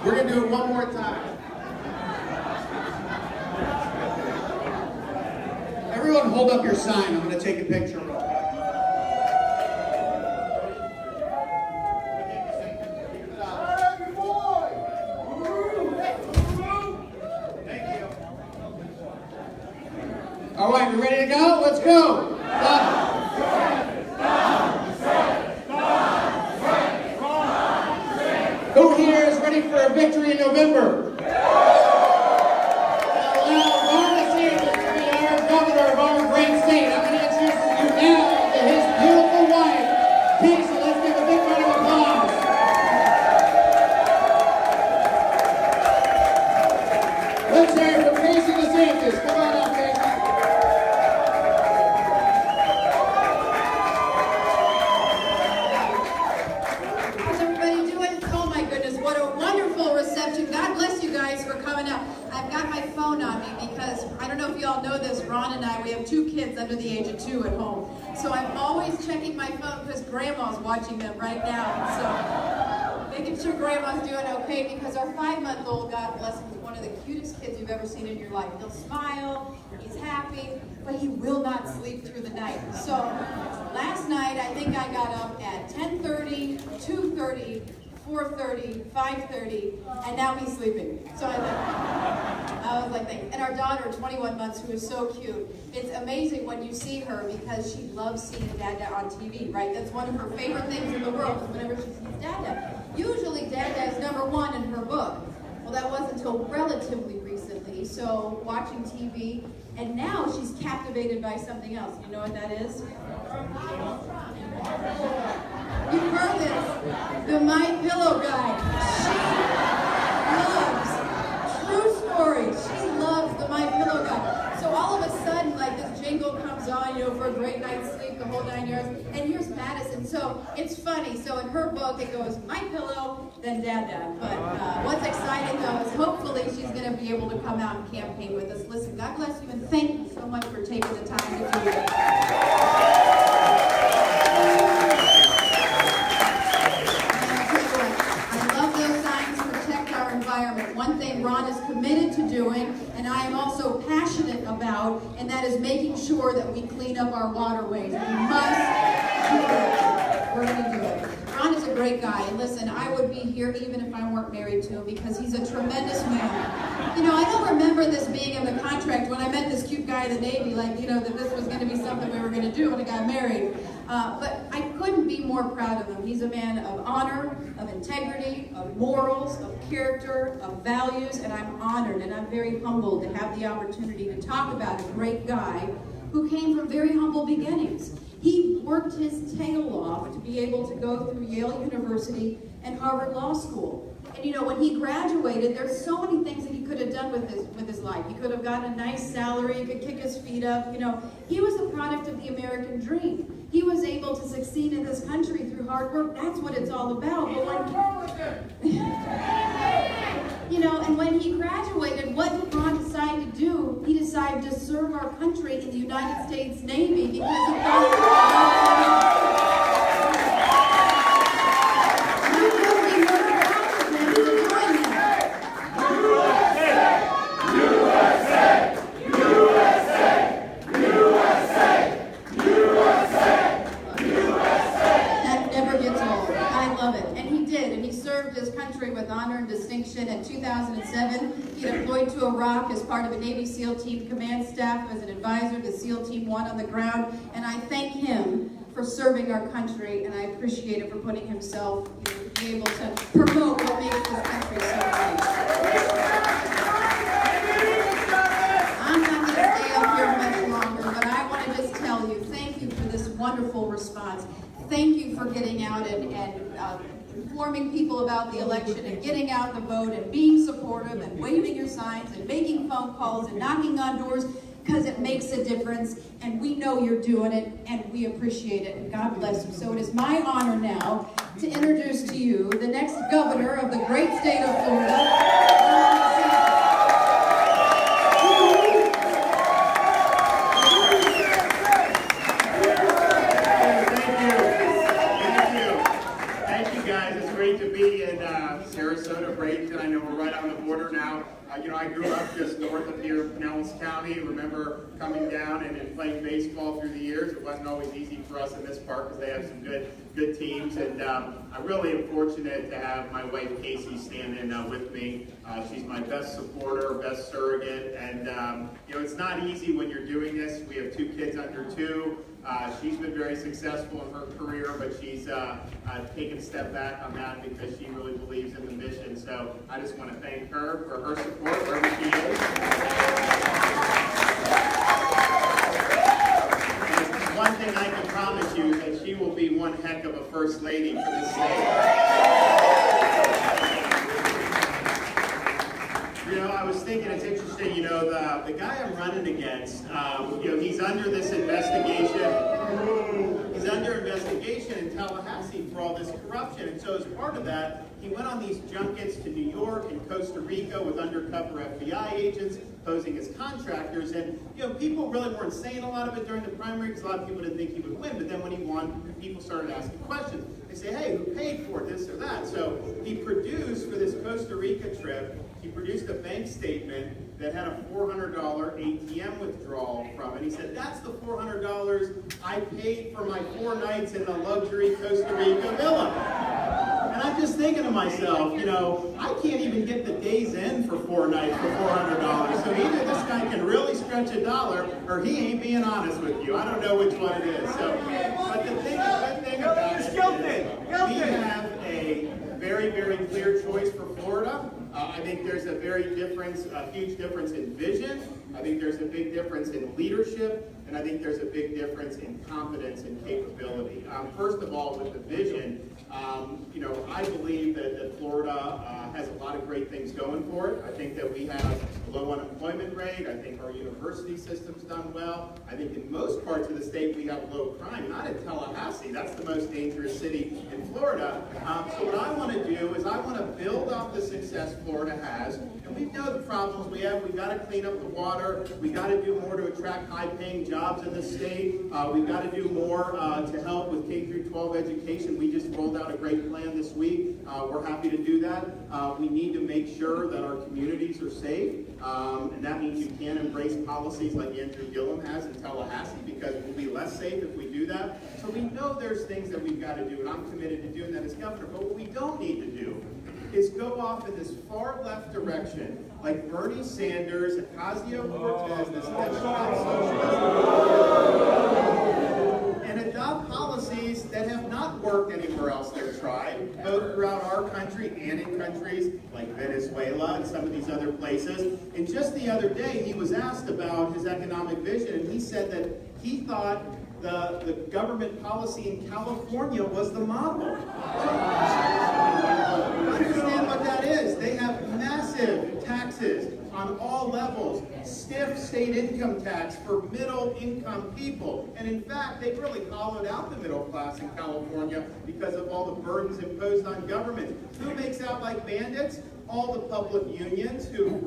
We're going to do it one more time. Everyone hold up your sign. I'm going to take a picture real quick. All right, we ready to go? Let's go. Who here is ready for a victory in November? Allow Ron DeSantis to be our governor of our great state. I'm going to introduce you now to his beautiful wife, Casey. Let's give a big round of applause. Let's hear it for Casey DeSantis. Come on up, Casey. God bless you guys for coming out. I've got my phone on me because I don't know if you all know this, Ron and I, we have 2 kids under the age of 2 at home. So I'm always checking my phone because Grandma's watching them right now. So making sure Grandma's doing okay because our 5-month-old, God bless him, is one of the cutest kids you've ever seen in your life. He'll smile, he's happy, but he will not sleep through the night. So last night, I think I got up at 10:30, 2:30, 4:30, 5:30, and now he's sleeping. So I was like, thanks. And our daughter, 21 months, who is so cute. It's amazing when you see her because she loves seeing Dada on TV, right? That's one of her favorite things in the world is whenever she sees Dada. Usually Dada is #1 in her book. Well, that wasn't until relatively recently. So watching TV, and now she's captivated by something else. You know what that is? You've heard this. The My Pillow guy. She loves, true story, she loves the My Pillow guy. So all of a sudden, like this jingle comes on, you know, for a great night's sleep, the whole 9 yards. And here's Madison. So it's funny. So in her book, it goes My Pillow, then Dada. But what's exciting though is hopefully she's going to be able to come out and campaign with us. Listen, God bless you and thank you so much for taking the time to do this. One thing Ron is committed to doing, and I am also passionate about, and that is making sure that we clean up our waterways. We must do it. We're going to do it. Ron is a great guy, and listen, I would be here even if I weren't married to him because he's a tremendous man. You know, I don't remember this being in the contract when I met this cute guy in the Navy, like, you know, that this was going to be something we were going to do when I got married. But I couldn't be more proud of him. He's a man of honor, of integrity, of morals, of character, of values, and I'm honored and I'm very humbled to have the opportunity to talk about a great guy who came from very humble beginnings. He worked his tail off to be able to go through Yale University and Harvard Law School. And you know, when he graduated, there's so many things that he could have done with his life. He could have gotten a nice salary, he could kick his feet up, you know. He was the product of the American dream. He was able to succeed in this country through hard work. That's what it's all about. But you know, and when he graduated, what did Ron decide to do? He decided to serve our country in the United States Navy because he thought with honor and distinction. In 2007, he deployed to Iraq as part of a Navy SEAL Team command staff as an advisor to SEAL Team 1 on the ground, and I thank him for serving our country, and I appreciate it for putting himself, you know, to be able to promote what makes this country so great. I'm not going to stay up here much longer, but I want to just tell you, thank you for this wonderful response. Thank you for getting out and informing people about the election and getting out the vote and being supportive and waving your signs and making phone calls and knocking on doors because it makes a difference and we know you're doing it and we appreciate it and God bless you. So it is my honor now to introduce to you the next governor of the great state of Florida. Sarasota. Sarasota, Bradenton. I know we're right on the border now. You know, I grew up just north of here, Pinellas County. Remember coming down and playing baseball through the years. It wasn't always easy for us in this park because they have some good teams. And I really am fortunate to have my wife Casey stand in with me. She's my best supporter, best surrogate. And you know, it's not easy when you're doing this. We have 2 kids under 2. She's been very successful in her career, but she's taken a step back on that because she really believes in the mission. So I just want to thank her for her support wherever she is. And one thing I can promise you is that she will be one heck of a first lady for this state. You know, I was thinking it's interesting, you know, the guy I'm running against, you know, he's under this investigation. He's under investigation in Tallahassee for all this corruption. And so as part of that, he went on these junkets to New York and Costa Rica with undercover FBI agents posing as contractors. And, you know, people really weren't saying a lot of it during the primary because a lot of people didn't think he would win. But then when he won, people started asking questions. They say, hey, who paid for this or that? So he produced, for this Costa Rica trip, he produced a bank statement that had a $400 ATM withdrawal from it. He said, that's the $400 I paid for my 4 nights in the luxury Costa Rica villa. And I'm just thinking to myself, you know, I can't even get the day's end for 4 nights for $400. So either this guy can really stretch a dollar, or he ain't being honest with you. I don't know which one it is. So, but the good thing about it is we have a very, very clear choice for Florida. I think there's a huge difference in vision. I think there's a big difference in leadership, and I think there's a big difference in competence and capability. First of all, with the vision, you know, I believe that Florida has a lot of great things going for it. I think that we have a low unemployment rate. I think our university system's done well. I think in most parts of the state we have low crime. Not in Tallahassee. That's the most dangerous city in Florida. So what I want to do is I want to build off the success Florida has. And we know the problems we have. We've got to clean up the water. We've got to do more to attract high-paying jobs in the state. We've got to do more to help with K-12 education. We just rolled out a great plan this week. We're happy to do that. We need to make sure that our communities are safe. And that means you can't embrace policies like Andrew Gillum has in Tallahassee, because we'll be less safe if we do that. So we know there's things that we've got to do, and I'm committed to doing that as governor. But what we don't need to do is go off in this far left direction, like Bernie Sanders, Ocasio-Cortez, this Democrat socialist, and adopt policies that have not worked anywhere else they've tried, both throughout our country and in countries like Venezuela and some of these other places. And just the other day, he was asked about his economic vision, and he said that he thought the government policy in California was the model. Understand what that is. They have massive taxes on all levels, stiff state income tax for middle income people. And in fact, they've really hollowed out the middle class in California because of all the burdens imposed on government. Who makes out like bandits? All the public unions who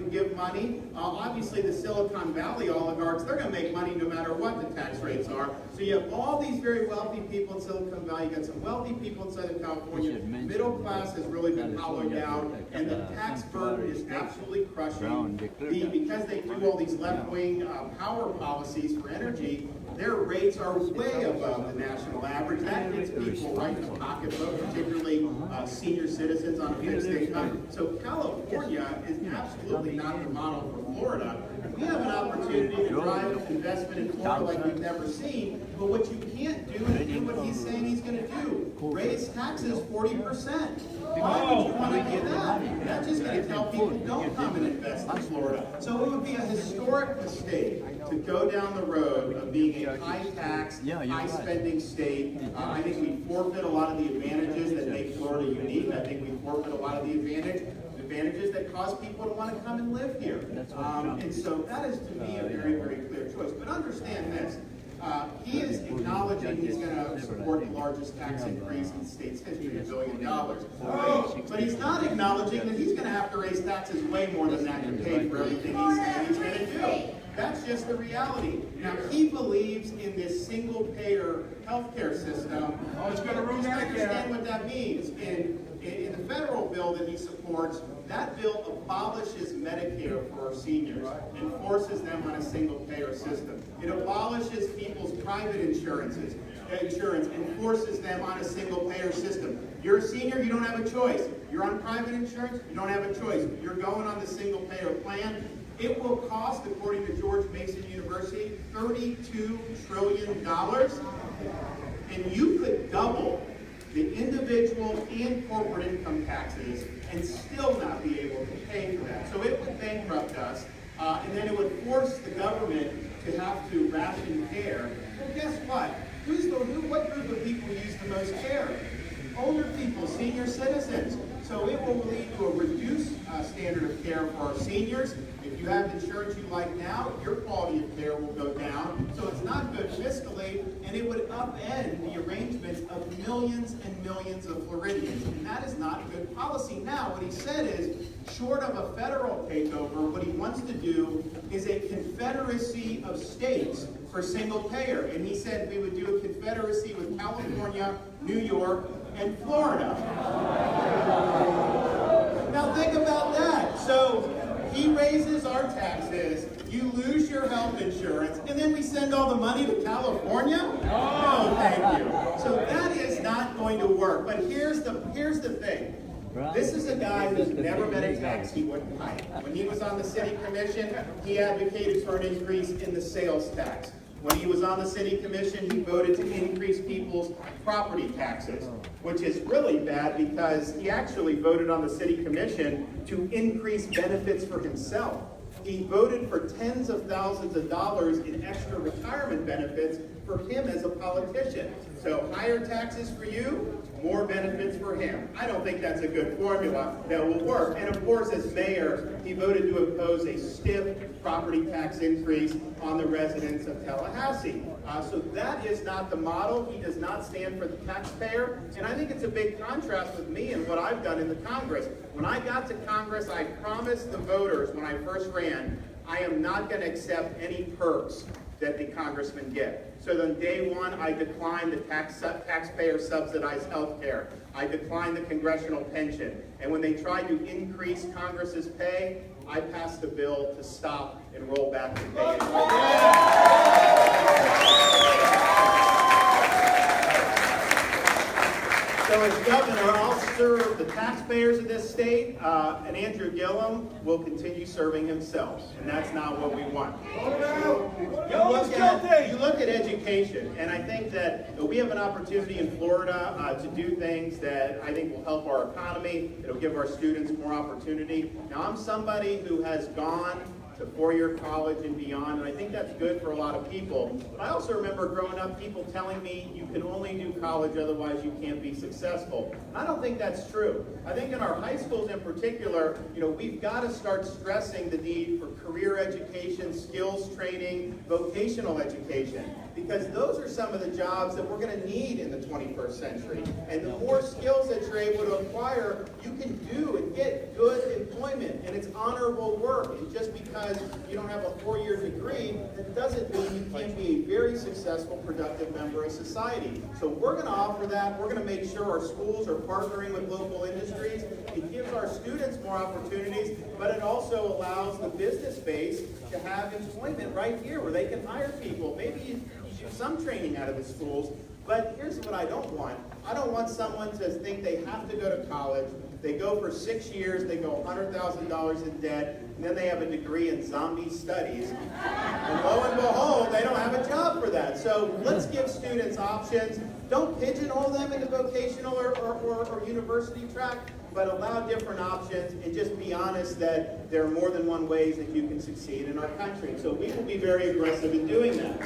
give money. Obviously, the Silicon Valley oligarchs, they're going to make money no matter what the tax rates are. So you have all these very wealthy people in Silicon Valley. You got some wealthy people in Southern California. Middle class has really been hollowed out, and the tax burden is absolutely crushing. Because they do all these left-wing power policies for energy, their rates are way above the national average. That hits people right in the pocketbook, particularly senior citizens on a fixed income. So California is absolutely not the model for Florida. We have an opportunity to drive investment in Florida like we've never seen, but what you can't do is do what he's saying he's going to do. Raise taxes 40%. Why would you want to do that? That's just going to tell people don't come and invest in Florida. So it would be a historic mistake to go down the road of being a high-tax, high-spending state. I think we forfeit a lot of the advantages that make Florida unique. I think we forfeit a lot of the advantages that cause people to want to come and live here. And so that is, to me, a very, very clear choice. But understand this. He is acknowledging he's going to support the largest tax increase in the state's history, $1 billion. But he's not acknowledging that he's going to have to raise taxes way more than that to pay for everything he's saying he's going to do. That's just the reality. Now, he believes in this single-payer healthcare system. Just understand what that means. In In the federal bill that he supports, that bill abolishes Medicare for our seniors and forces them on a single-payer system. It abolishes people's private insurance and forces them on a single-payer system. You're a senior, you don't have a choice. You're on private insurance, you don't have a choice. You're going on the single-payer plan. It will cost, according to George Mason University, $32 trillion. And you could double the individual and corporate income taxes and still not be able to pay for that. So it would bankrupt us, and then it would force the government to have to ration care. Well, guess what? What group of people use the most care? Older people, senior citizens. So it will lead to a reduced standard of care for our seniors. If you have insurance you like now, your quality of care will go down. So it's not good fiscally, and it would upend the arrangements of millions and millions of Floridians. And that is not good policy. Now, what he said is, short of a federal takeover, what he wants to do is a confederacy of states for single payer. And he said we would do a confederacy with California, New York, and Florida. Now think about that. So he raises our taxes, you lose your health insurance, and then we send all the money to California? No, thank you. So that is not going to work. But here's the thing. This is a guy who's never met a tax he wouldn't hike. When he was on the city commission, he advocated for an increase in the sales tax. When he was on the city commission, he voted to increase people's property taxes, which is really bad because he actually voted on the city commission to increase benefits for himself. He voted for tens of thousands of dollars in extra retirement benefits for him as a politician. So higher taxes for you, more benefits for him. I don't think that's a good formula that will work. And of course, as mayor, he voted to impose a stiff property tax increase on the residents of Tallahassee. So that is not the model. He does not stand for the taxpayer. And I think it's a big contrast with me and what I've done in the Congress. When I got to Congress, I promised the voters when I first ran, I am not going to accept any perks that the congressmen get. So then day one, I declined the taxpayer subsidized health care. I declined the congressional pension. And when they tried to increase Congress's pay, I passed a bill to stop and roll back the pay. So as governor, I'll serve the taxpayers of this state, and Andrew Gillum will continue serving himself, and that's not what we want. You look at education, and I think that we have an opportunity in Florida to do things that I think will help our economy. It'll give our students more opportunity. Now, I'm somebody who has gone to four-year college and beyond, and I think that's good for a lot of people. But I also remember growing up, people telling me you can only do college, otherwise you can't be successful. And I don't think that's true. I think in our high schools in particular, we've got to start stressing the need for career education, skills training, vocational education, because those are some of the jobs that we're going to need in the 21st century. And the more skills that you're able to acquire, you can do and get good employment, and it's honorable work. And just because you don't have a four-year degree, that doesn't mean you can't be a very successful, productive member of society. So we're going to offer that. We're going to make sure our schools are partnering with local industries. It gives our students more opportunities, but it also allows the business base to have employment right here where they can hire people. Maybe you do some training out of the schools, but here's what I don't want. I don't want someone to think they have to go to college. They go for 6 years, they go $100,000 in debt, and then they have a degree in zombie studies. And lo and behold, they don't have a job for that. So let's give students options. Don't pigeonhole them into vocational or university track, but allow different options and just be honest that there are more than one ways that you can succeed in our country. So we will be very aggressive in doing that.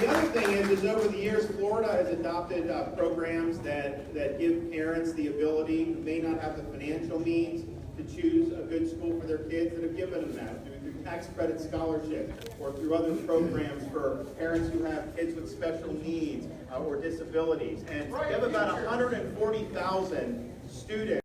The other thing is over the years, Florida has adopted programs that give parents the ability, who may not have the financial means, to choose a good school for their kids, that have given them that through tax credit scholarship or through other programs for parents who have kids with special needs or disabilities. And we have about 140,000 students